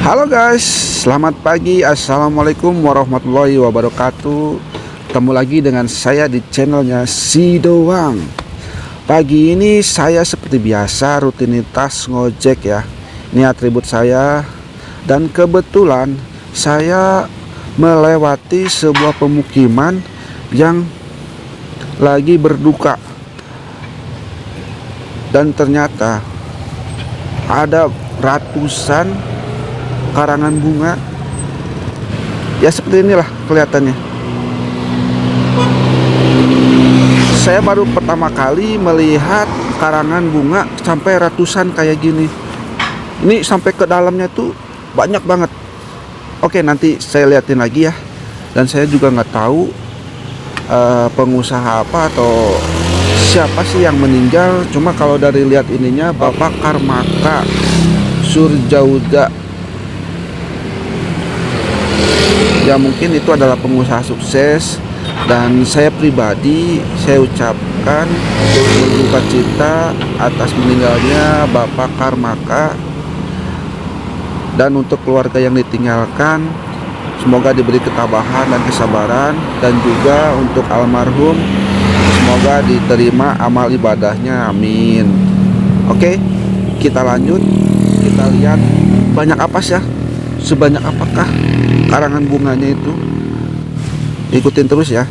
Halo guys, selamat pagi. Assalamualaikum warahmatullahi wabarakatuh. Ketemu lagi dengan saya di channelnya Si Doang. Pagi ini saya seperti biasa rutinitas ngojek ya. Ini atribut saya. Dan kebetulan saya melewati sebuah pemukiman yang lagi berduka. Dan ternyata ada ratusan karangan bunga ya, seperti inilah kelihatannya. Saya baru pertama kali melihat karangan bunga sampai ratusan kayak gini. Ini sampai ke dalamnya tuh banyak banget. Oke, nanti saya liatin lagi ya. Dan saya juga nggak tahu pengusaha apa atau siapa sih yang meninggal. Cuma kalau dari lihat ininya, Bapak Karmaka Surjauda, ya mungkin itu adalah pengusaha sukses. Dan saya pribadi, saya ucapkan berduka cita atas meninggalnya Bapak Karmaka. Dan untuk keluarga yang ditinggalkan, semoga diberi ketabahan dan kesabaran. Dan juga untuk almarhum, semoga diterima amal ibadahnya, amin. Oke, kita lanjut. Kita lihat banyak apa sih ya, sebanyak apakah karangan bunganya itu. Ikutin terus ya.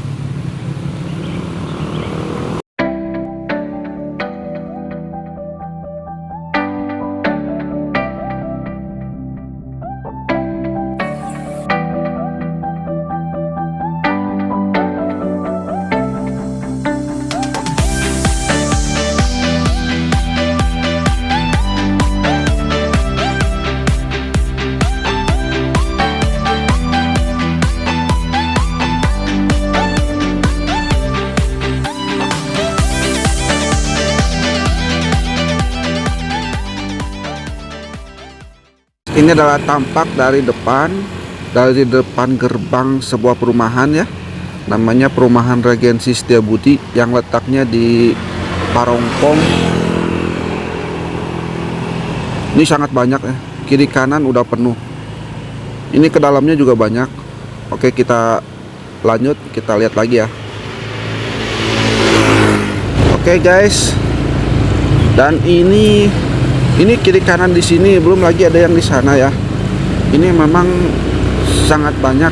Ini adalah tampak dari depan gerbang sebuah perumahan ya. Namanya Perumahan Regensi Setiabudi yang letaknya di Parongpong. Ini sangat banyak ya. Kiri kanan udah penuh. Ini ke dalamnya juga banyak. Oke, kita lanjut, kita lihat lagi ya. Oke guys. Dan ini kiri kanan di sini, belum lagi ada yang di sana ya. Ini memang sangat banyak.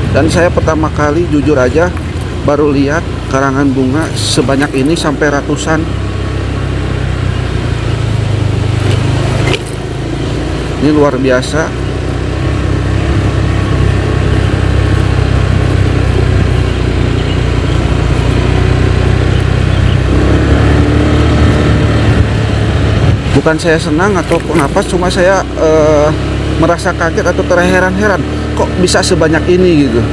Dan saya pertama kali jujur aja baru lihat karangan bunga sebanyak ini sampai ratusan. Ini luar biasa. Bukan saya senang ataupun apa, cuma saya merasa kaget atau terheran-heran, kok bisa sebanyak ini gitu.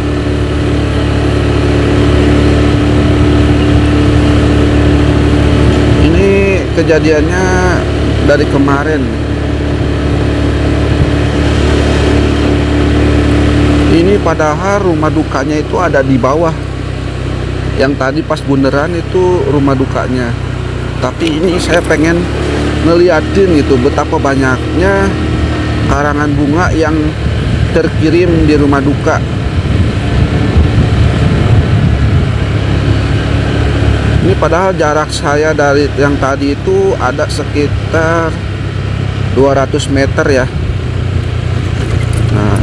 Ini kejadiannya dari kemarin. Ini padahal rumah dukanya itu ada di bawah. Yang tadi pas bundaran itu rumah dukanya. Tapi ini saya pengen ngeliatin gitu betapa banyaknya karangan bunga yang terkirim di rumah duka. Ini padahal jarak saya dari yang tadi itu ada sekitar 200 meter ya. Nah,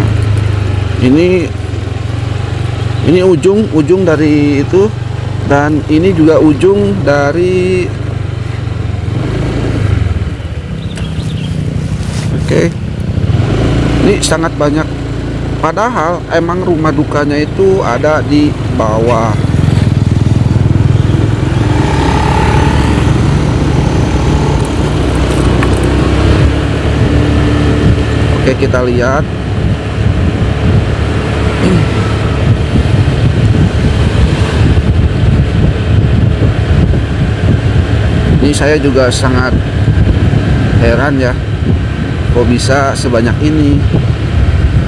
ini ujung dari itu, dan ini juga ujung dari. Oke, ini sangat banyak. Padahal emang rumah dukanya itu ada di bawah. Oke, kita lihat. Ini saya juga sangat heran ya, kok bisa sebanyak ini.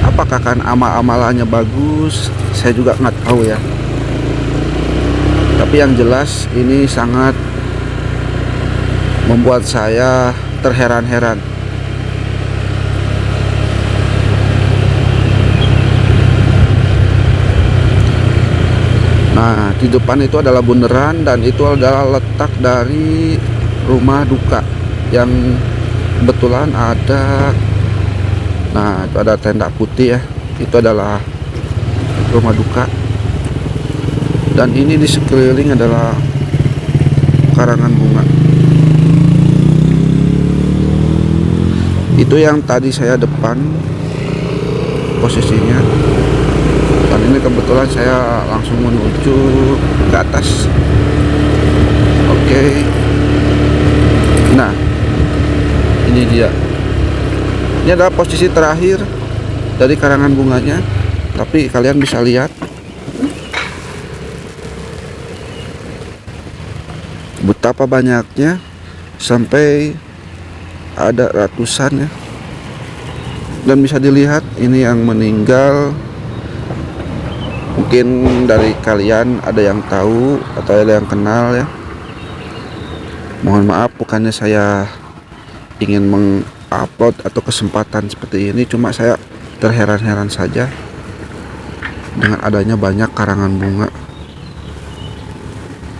Apakah kan amal-amalannya bagus? Saya juga nggak tahu ya. Tapi yang jelas ini sangat membuat saya terheran-heran. Nah, di depan itu adalah bundaran dan itu adalah letak dari rumah duka yang kebetulan ada. Nah, itu ada tenda putih ya. Itu adalah rumah duka. Dan ini di sekeliling adalah karangan bunga. Itu yang tadi saya depan posisinya. Dan ini kebetulan saya langsung menuju ke atas. Oke. Nah, ini dia. Ini adalah posisi terakhir dari karangan bunganya. Tapi kalian bisa lihat betapa banyaknya, sampai ada ratusan ya. Dan bisa dilihat ini yang meninggal. Mungkin dari kalian ada yang tahu atau ada yang kenal ya. Mohon maaf, bukannya saya ingin mengupload atau kesempatan seperti ini, cuma saya terheran-heran saja dengan adanya banyak karangan bunga.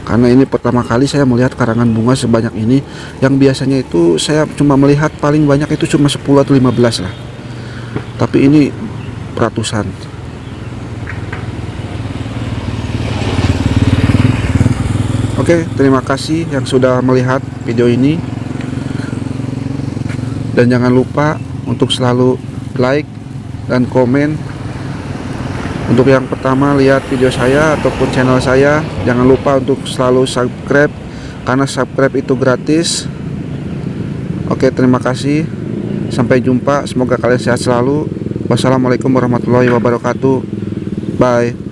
Karena ini pertama kali saya melihat karangan bunga sebanyak ini. Yang biasanya itu saya cuma melihat paling banyak itu cuma 10 atau 15 lah. Tapi ini ratusan. Oke, terima kasih yang sudah melihat video ini. Dan jangan lupa untuk selalu like dan komen. Untuk yang pertama lihat video saya ataupun channel saya, jangan lupa untuk selalu subscribe, karena subscribe itu gratis. Oke, terima kasih. Sampai jumpa, semoga kalian sehat selalu. Wassalamualaikum warahmatullahi wabarakatuh. Bye.